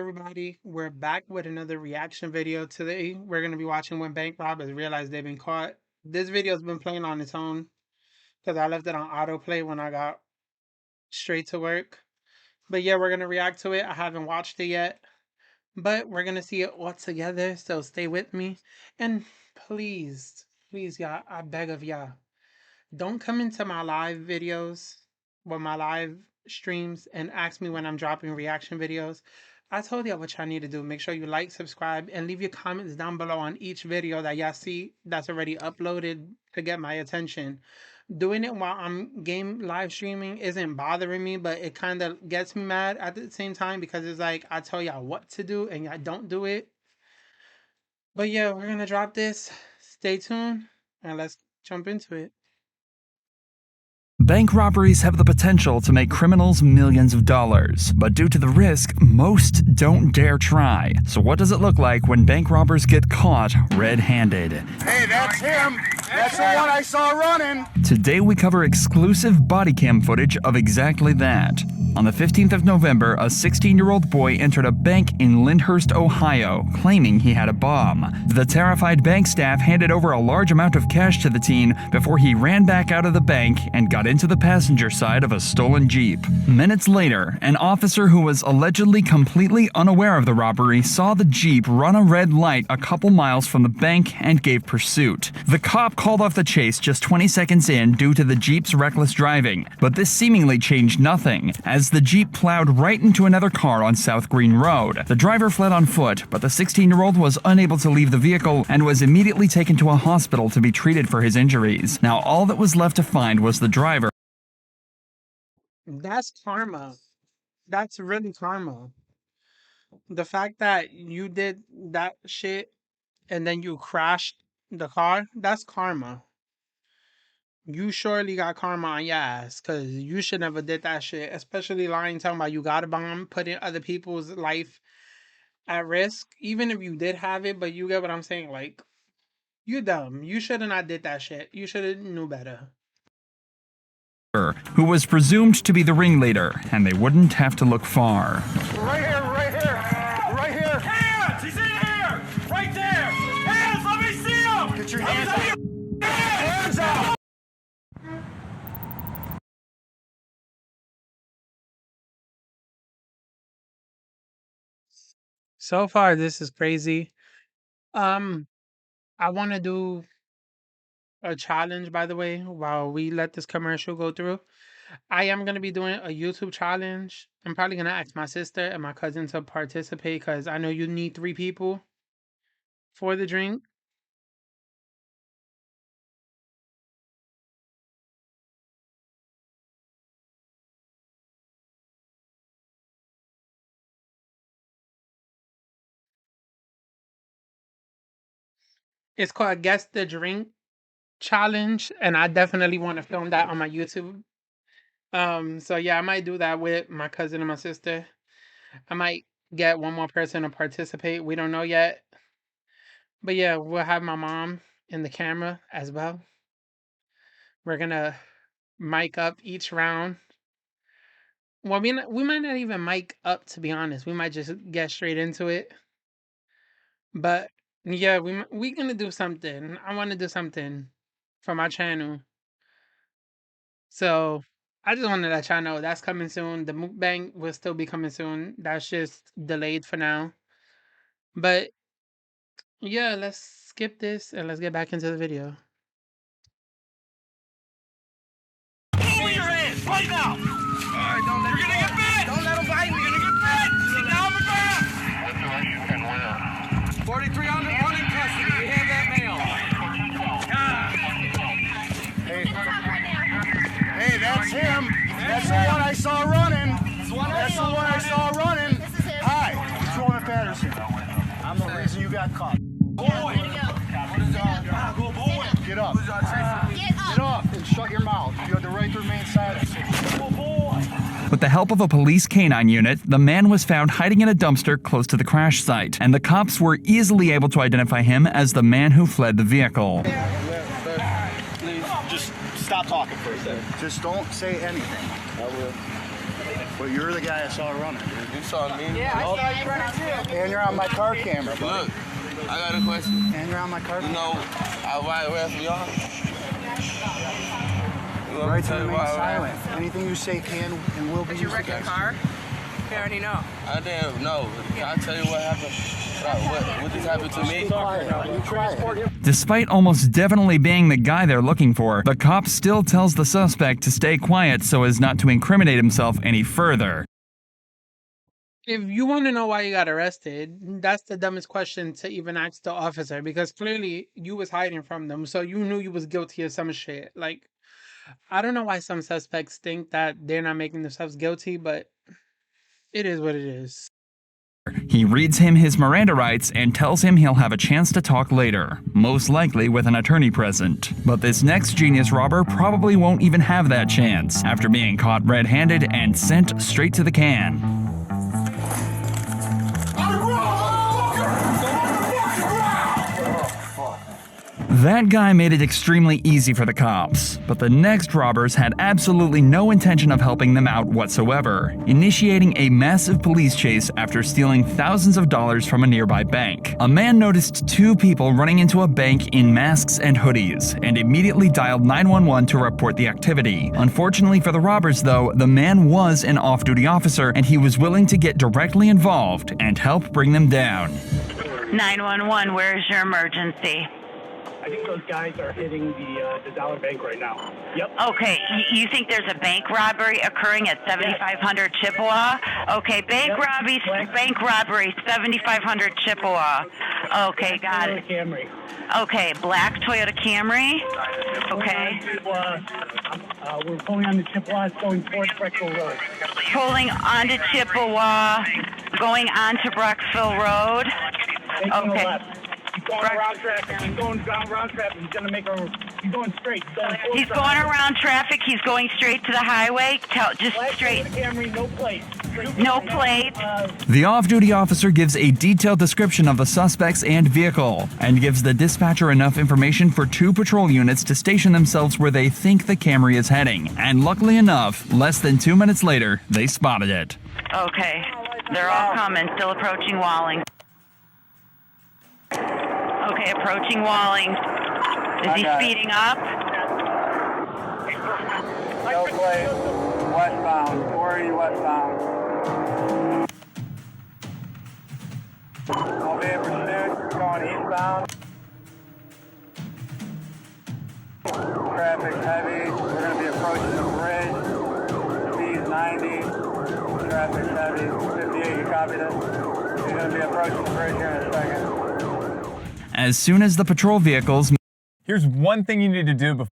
everybody? We're back with another reaction video. Today, we're going to be watching when bank robbers realize they've been caught. This video's been playing on its own because I left it on autoplay when I got straight to work. But yeah, we're going to react to it. I haven't watched it yet, but we're going to see it all together. So stay with me. And please, please, y'all, I beg of y'all, don't come into my live videos or my live streams and ask me when I'm dropping reaction videos. I told y'all what y'all need to do. Make sure you like, subscribe, and leave your comments down below on each video that y'all see that's already uploaded to get my attention. Doing it while I'm game live streaming isn't bothering me, but it kind of gets me mad at the same time because it's like I tell y'all what to do and y'all don't do it. But yeah, we're gonna drop this. Stay tuned and let's jump into it. Bank robberies have the potential to make criminals millions of dollars, but due to the risk, most don't dare try. So what does it look like when bank robbers get caught red-handed? Hey, that's him! That's the one I saw running! Today we cover exclusive body cam footage of exactly that. On the 15th of November, a 16-year-old boy entered a bank in Lyndhurst, Ohio, claiming he had a bomb. The terrified bank staff handed over a large amount of cash to the teen before he ran back out of the bank and got into the passenger side of a stolen Jeep. Minutes later, an officer who was allegedly completely unaware of the robbery saw the Jeep run a red light a couple miles from the bank and gave pursuit. The cop called off the chase just 20 seconds in due to the Jeep's reckless driving, but this seemingly changed nothing, as the Jeep plowed right into another car on South Green Road. The driver fled on foot, but the 16-year-old was unable to leave the vehicle and was immediately taken to a hospital to be treated for his injuries. Now all that was left to find was the driver. That's karma. That's really karma. The fact that you did that shit and then you crashed the car, that's karma. You surely got karma on your ass because you should never did that shit, especially lying, talking about you got a bomb, putting other people's life at risk, even if you did have it, but you get what I'm saying? Like, you dumb. You should have not did that shit. You should have knew better. Who was presumed to be the ringleader, and they wouldn't have to look far. Right here, right here, right here! Hands! He's in here! Right there! Hands! Let me see him! Get your hands up! Hands up! So far, this is crazy. Um, I want to do a challenge, by the way, while we let this commercial go through. I am going to be doing a YouTube challenge. I'm probably going to ask my sister and my cousin to participate because I know you need 3 people for the drink. It's called Guess the Drink Challenge, and I definitely want to film that on my YouTube. So yeah, I might do that with my cousin and my sister. I might get one more person to participate. We don't know yet. But yeah, we'll have my mom in the camera as well. We're gonna mic up each round. Well, we might not even mic up, to be honest. We might just get straight into it. But yeah, we gonna do something. I want to do something for my channel. So I just wanted to let y'all know that's coming soon. The mukbang will still be coming soon. That's just delayed for now. But yeah, let's skip this and let's get back into the video. Pull your hands right now! Alright, don't let You're gonna get bit! Don't let him bite me! You're gonna get bit! Sit down on the ground! 4300 running custody. We have that mail. Hey, that's him! That's the one I saw running! That's the one I saw running! Hi, I'm Jordan Patterson. I'm the reason you got caught. Boy! Go boy! Get up. Get up and shut your mouth. You have the right to remain silent. Go boy! With the help of a police canine unit, the man was found hiding in a dumpster close to the crash site, and the cops were easily able to identify him as the man who fled the vehicle. Please, just stop talking for a second. Just don't say anything. I will. Well, you're the guy I saw running. You saw me? Yeah, I saw you running too. And you're on my car camera. Look, I got a question. And you're on my car You camera. know, I why I arrest y'all? Right to remain silent. Anything you say can and will be Did you used wreck your against car? We already know. I didn't know. Can I tell you what happened? What just happened to me? you. Quiet. You quiet. Despite almost definitely being the guy they're looking for, the cop still tells the suspect to stay quiet so as not to incriminate himself any further. If you want to know why you got arrested, that's the dumbest question to even ask the officer, because clearly you was hiding from them, so you knew you was guilty of some shit. Like, I don't know why some suspects think that they're not making themselves guilty, but it is what it is. He reads him his Miranda rights and tells him he'll have a chance to talk later, most likely with an attorney present. But this next genius robber probably won't even have that chance after being caught red-handed and sent straight to the can. That guy made it extremely easy for the cops, but the next robbers had absolutely no intention of helping them out whatsoever, initiating a massive police chase after stealing thousands of dollars from a nearby bank. A man noticed two people running into a bank in masks and hoodies, and immediately dialed 911 to report the activity. Unfortunately for the robbers, though, the man was an off-duty officer, and he was willing to get directly involved and help bring them down. 911, where is your emergency? I think those guys are hitting the Dollar Bank right now. Yep. Okay, you think there's a bank robbery occurring at 7500 Chippewa? Okay, bank robbery, 7500 Chippewa. Okay, got it. Camry. Okay, black Toyota Camry. Okay. We're pulling on the Chippewa, it's going towards Brecksville Road. Pulling onto Chippewa, going onto Brecksville Road. Taking a Okay. left. He's going around traffic. He's going around traffic. He's going to make a... He's going straight. He's going around traffic. He's going straight to the highway. Just Black straight. Toyota Camry, no plate. No plate. The off-duty officer gives a detailed description of the suspects and vehicle, and gives the dispatcher enough information for 2 patrol units to station themselves where they think the Camry is heading. And luckily enough, less than 2 minutes later, they spotted it. Okay, they're all coming. Still approaching Walling. Okay, approaching Walling. Is he speeding up? No plate. Westbound. Where are you westbound? I'll be in pursuit. Going eastbound. Traffic heavy. We're going to be approaching the bridge. Speed 90. Traffic heavy. 58, you copy this? You're going to be approaching the bridge here in a second. As soon as the patrol vehicles... Here's one thing you need to do before.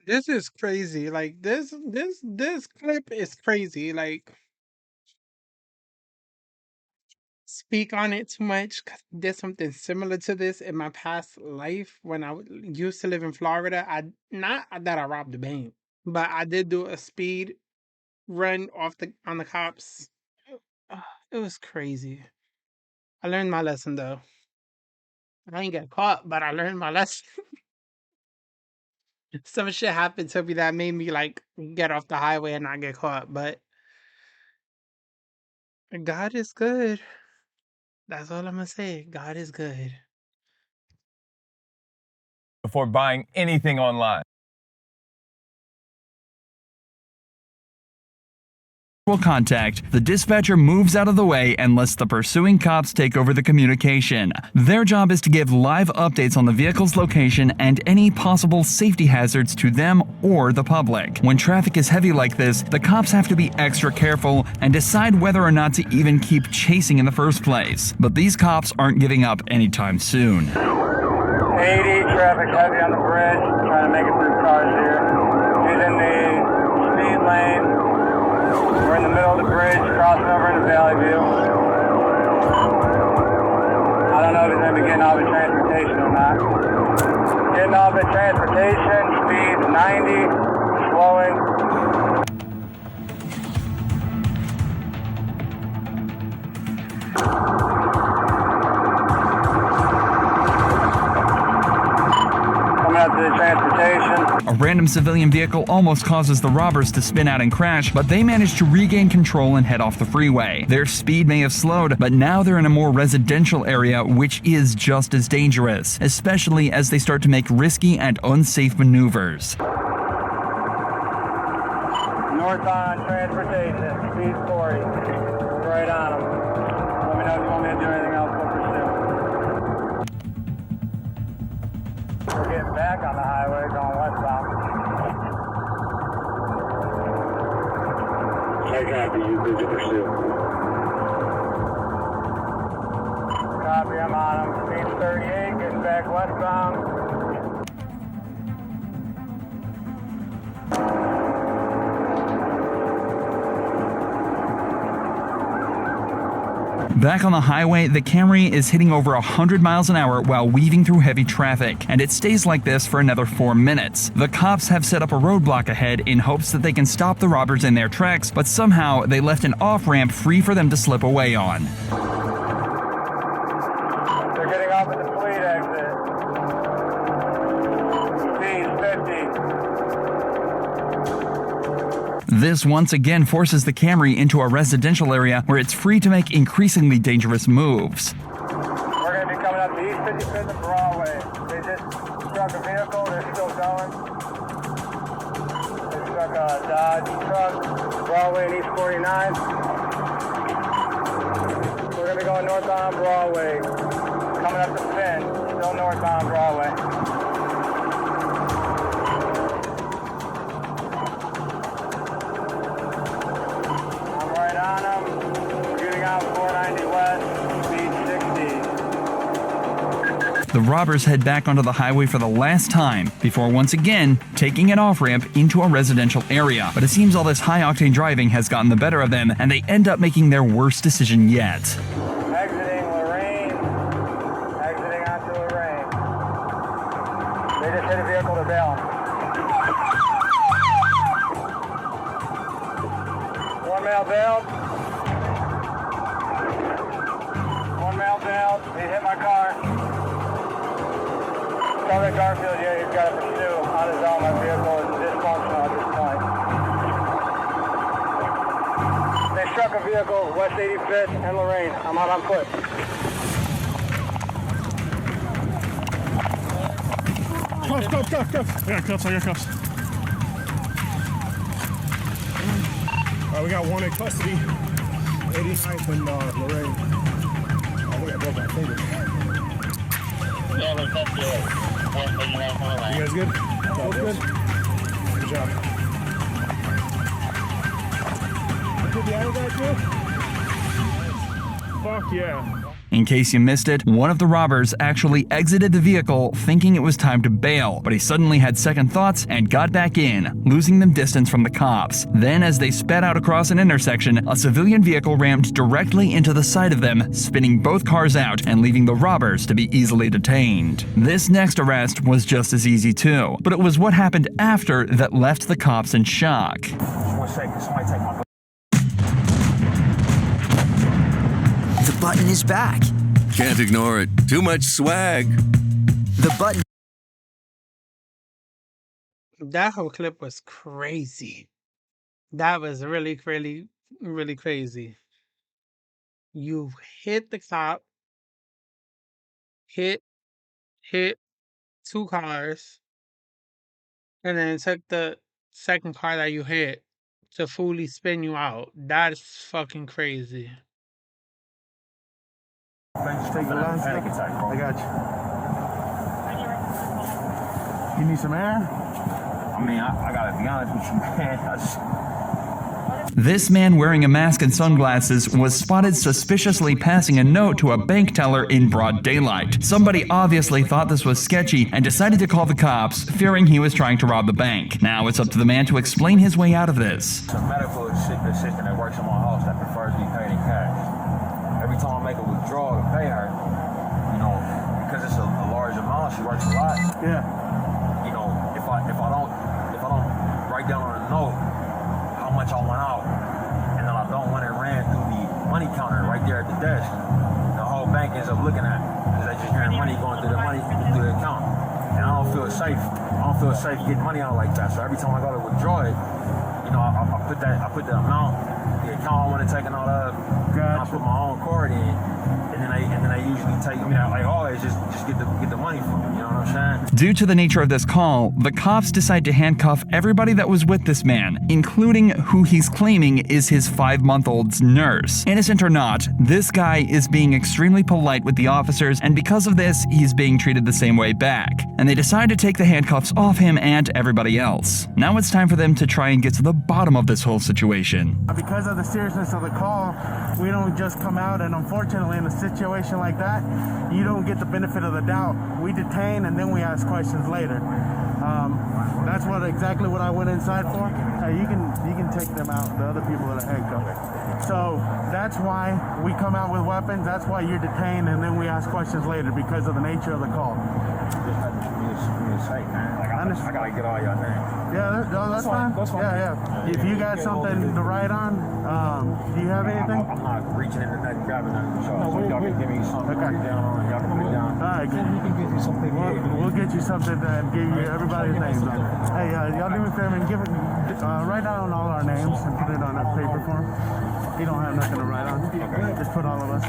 This is crazy. Like, this clip is crazy. Like, speak on it too much, 'cause I did something similar to this in my past life when I used to live in Florida. Not that I robbed a bank, but I did do a speed run on the cops. It was crazy. I learned my lesson though. I ain't get caught, but I learned my lesson. Some shit happened to me that made me like get off the highway and not get caught, but God is good. That's all I'm gonna say. God is good. Before buying anything online. Contact, the dispatcher moves out of the way and lets the pursuing cops take over the communication. Their job is to give live updates on the vehicle's location and any possible safety hazards to them or the public. When traffic is heavy like this, the cops have to be extra careful and decide whether or not to even keep chasing in the first place. But these cops aren't giving up anytime soon. 80, traffic heavy on the bridge, trying to make it through cars here. He's in the speed lane. We're in the middle of the bridge, crossing over into Valley View. I don't know if he's going to be getting off at transportation or not. Getting off at transportation, speed 90, slowing. Coming random civilian vehicle almost causes the robbers to spin out and crash, but they manage to regain control and head off the freeway. Their speed may have slowed, but now they're in a more residential area, which is just as dangerous, especially as they start to make risky and unsafe maneuvers. North on transportation, speed 40. Right on them. Let me know if you want me to do anything else. We'll pursue. We're getting back on the highway going westbound. I copy you, good to pursue. Copy, I'm on them. Speed 38, getting back westbound. Back on the highway, the Camry is hitting over 100 miles an hour while weaving through heavy traffic, and it stays like this for another 4 minutes. The cops have set up a roadblock ahead in hopes that they can stop the robbers in their tracks, but somehow they left an off-ramp free for them to slip away on. They're getting off at the fleet exit. Speed 50. This once again forces the Camry into a residential area where it's free to make increasingly dangerous moves. We're going to be coming up to East 55th and Broadway. They just struck a vehicle. They're still going. They struck a Dodge truck, Broadway and East 49. We're going to be going northbound Broadway. Coming up to Finn, still northbound Broadway. The robbers head back onto the highway for the last time before once again taking an off-ramp into a residential area. But it seems all this high-octane driving has gotten the better of them, and they end up making their worst decision yet. Exiting Lorraine. Exiting onto Lorraine. They just hit a vehicle to bail. One male bailed. One male bailed. He hit my car. Charlie Garfield, yeah, he's got to pursue on his own. My vehicle is dysfunctional at this point. They struck a vehicle, West 85th and Lorraine. I'm out on foot. Cuffs. I got cuffs. We got one in custody. 89th and Lorraine. I think I broke my finger. You guys good? All good? Good job. Put the other guy too? Fuck yeah. In case you missed it, one of the robbers actually exited the vehicle thinking it was time to bail, but he suddenly had second thoughts and got back in, losing them distance from the cops. Then, as they sped out across an intersection, a civilian vehicle rammed directly into the side of them, spinning both cars out and leaving the robbers to be easily detained. This next arrest was just as easy too, but it was what happened after that left the cops in shock. The button is back. Can't ignore it. Too much swag. The button. That whole clip was crazy. That was really, really, really crazy. You hit the cop, hit two cars, and then took the second car that you hit to fully spin you out. That is fucking crazy. Just take the last panic attack, bro. I got you. You need some air? I mean, I gotta be honest with you, man. This man wearing a mask and sunglasses was spotted suspiciously passing a note to a bank teller in broad daylight. Somebody obviously thought this was sketchy and decided to call the cops, fearing he was trying to rob the bank. Now it's up to the man to explain his way out of this. It's a medical assistant that works in my house that prefers to be paid in cash. Every time I make a withdrawal to pay her, you know, because it's a large amount, she works a lot. Yeah. You know, if I don't write down on a note how much I want out, and then I don't want it ran through the money counter right there at the desk, the whole bank ends up looking at it because they just hearing money going through the account. And and I don't feel safe. I don't feel safe getting money out like that. So every time I go to withdraw it, you know, I put the amount, the account I want to take and all that. I put my own card in, and then they usually take. I mean, I always just get the money from them. You know what I'm saying? Due to the nature of this call, the cops decide to handcuff everybody that was with this man, including who he's claiming is his 5-month-old's nurse. Innocent or not, this guy is being extremely polite with the officers, and because of this, he's being treated the same way back. And they decide to take the handcuffs off him and everybody else. Now it's time for them to try and get to the bottom of this whole situation. Because of the seriousness of the call, we don't just come out, and unfortunately in a situation like that, you don't get the benefit of the doubt. We detain and then we ask questions later. That's exactly what I went inside for. Hey, you can take them out, the other people that are handcuffed. So that's why we come out with weapons. That's why you're detained, and then we ask questions later because of the nature of the call. I gotta get all your names. Yeah, that's fine. That's fine. Yeah. If you got something to write on, do you have anything? I'm not reaching into nothing, grabbing nothing. So y'all can give me something to put down on. Y'all can put it down. All right, we can get you something. We'll get you something that give you everybody's names on it. Hey, y'all do me a favor and give it. Write down all our names and put it on a paper form. You don't have nothing to write on. Just put all of us.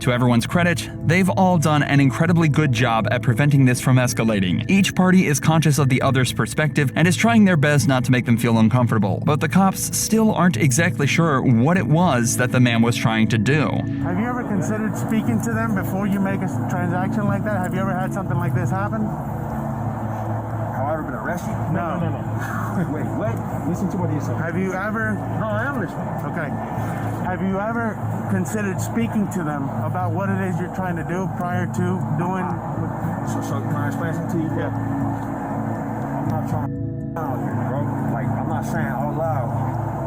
To everyone's credit, they've all done an incredibly good job at preventing this from escalating. Each party is conscious of the other's perspective and is trying their best not to make them feel uncomfortable. But the cops still aren't exactly sure what it was that the man was trying to do. Have you ever considered speaking to them before you make a transaction like that? Have you ever had something like this happen? Have I ever been arrested? No. Wait, what? Listen to what he said. Have you ever... No, I am listening. Okay. Have you ever considered speaking to them about what it is you're trying to do prior to doing... So can I explain something to you? Yeah. I'm not trying to out here, bro. Like, I'm not saying out loud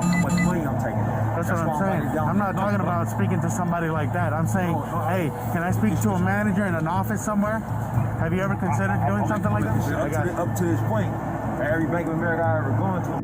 how much money I'm taking. That's what I'm saying. I'm not talking about speaking to somebody like that. I'm saying, hey, can I speak to a manager in an office somewhere? Have you ever considered doing something like that? Up to this point, every Bank of America I ever gone to,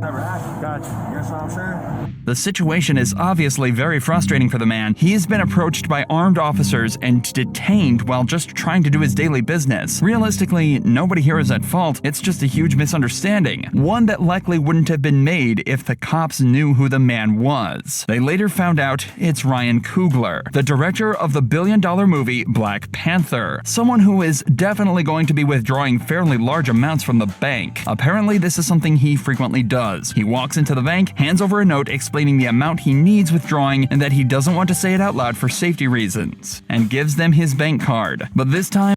never happened. Gotcha. You know what I'm saying? The situation is obviously very frustrating for the man. He's been approached by armed officers and detained while just trying to do his daily business. Realistically, nobody here is at fault. It's just a huge misunderstanding. One that likely wouldn't have been made if the cops knew who the man was. They later found out it's Ryan Coogler, the director of the billion-dollar movie Black Panther. Someone who is definitely going to be withdrawing fairly large amounts from the bank. Apparently, this is something he frequently does. He walks into the bank, hands over a note explaining the amount he needs withdrawing and that he doesn't want to say it out loud for safety reasons, and gives them his bank card. But this time,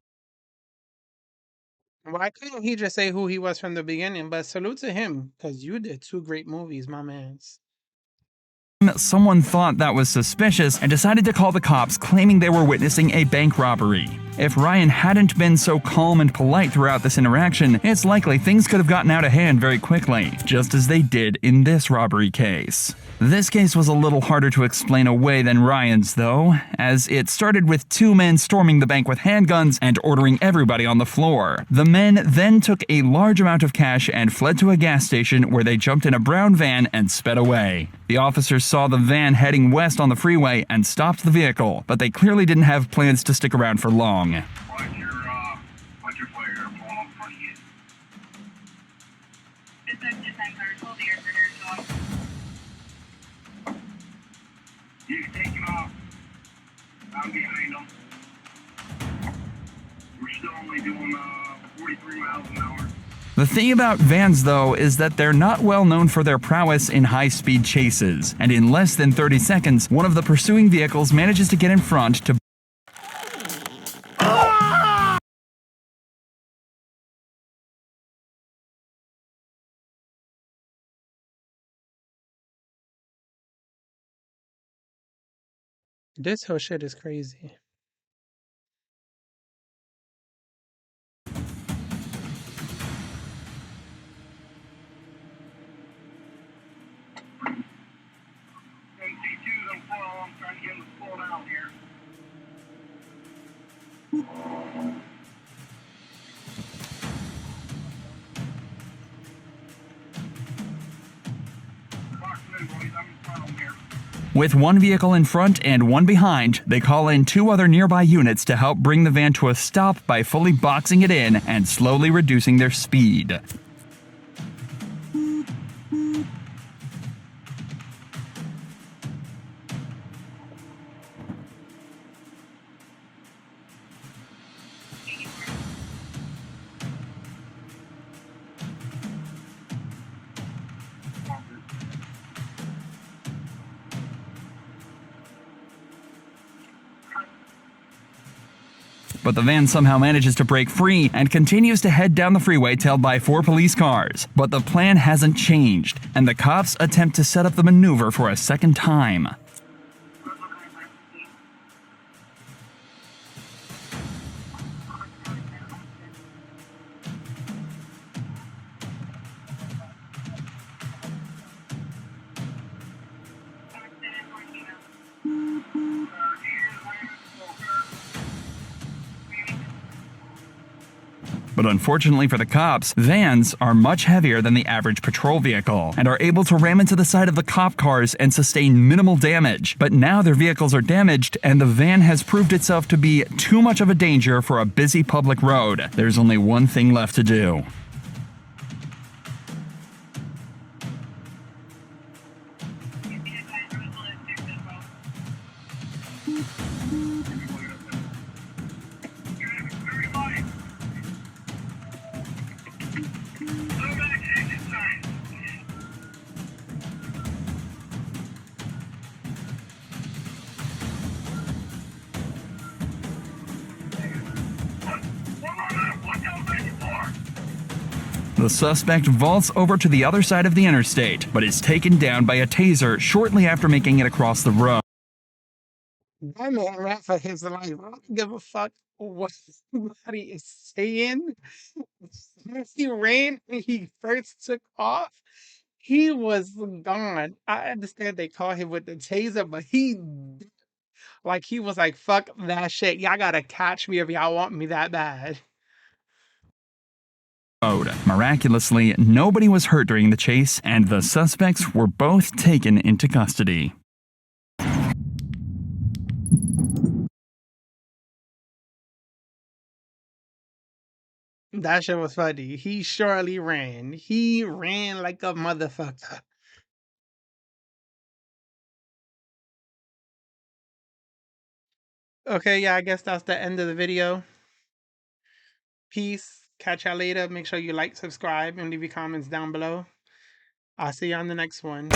Why couldn't he just say who he was from the beginning? But salute to him, because you did 2 great movies, my mans. someone thought that was suspicious and decided to call the cops, claiming they were witnessing a bank robbery. If Ryan hadn't been so calm and polite throughout this interaction, it's likely things could have gotten out of hand very quickly, just as they did in this robbery case. This case was a little harder to explain away than Ryan's, though, as it started with 2 men storming the bank with handguns and ordering everybody on the floor. The men then took a large amount of cash and fled to a gas station where they jumped in a brown van and sped away. The officers saw the van heading west on the freeway and stopped the vehicle, but they clearly didn't have plans to stick around for long. You can take him off. I'm behind him. We're still only doing 43 miles an hour. The thing about vans, though, is that they're not well known for their prowess in high-speed chases, and in less than 30 seconds, one of the pursuing vehicles manages to get in front to This whole shit is crazy. MC2's on full. I'm trying to get him to slow down here. Box in, boys. I'm in front of him here. With one vehicle in front and one behind, they call in 2 other nearby units to help bring the van to a stop by fully boxing it in and slowly reducing their speed. But the van somehow manages to break free and continues to head down the freeway tailed by 4 police cars. But the plan hasn't changed, and the cops attempt to set up the maneuver for a second time. But unfortunately for the cops, vans are much heavier than the average patrol vehicle and are able to ram into the side of the cop cars and sustain minimal damage. But now their vehicles are damaged and the van has proved itself to be too much of a danger for a busy public road. There's only one thing left to do. The suspect vaults over to the other side of the interstate, but is taken down by a taser shortly after making it across the road. That man ran for his life. I don't give a fuck what somebody is saying. Once he ran and he first took off, he was gone. I understand they caught him with the taser, but he was like, fuck that shit. Y'all gotta catch me if y'all want me that bad. Miraculously, nobody was hurt during the chase, and the suspects were both taken into custody. That shit was funny. He surely ran. He ran like a motherfucker. Okay, yeah, I guess that's the end of the video. Peace. Catch y'all later. Make sure you like, subscribe, and leave your comments down below. I'll see you on the next one.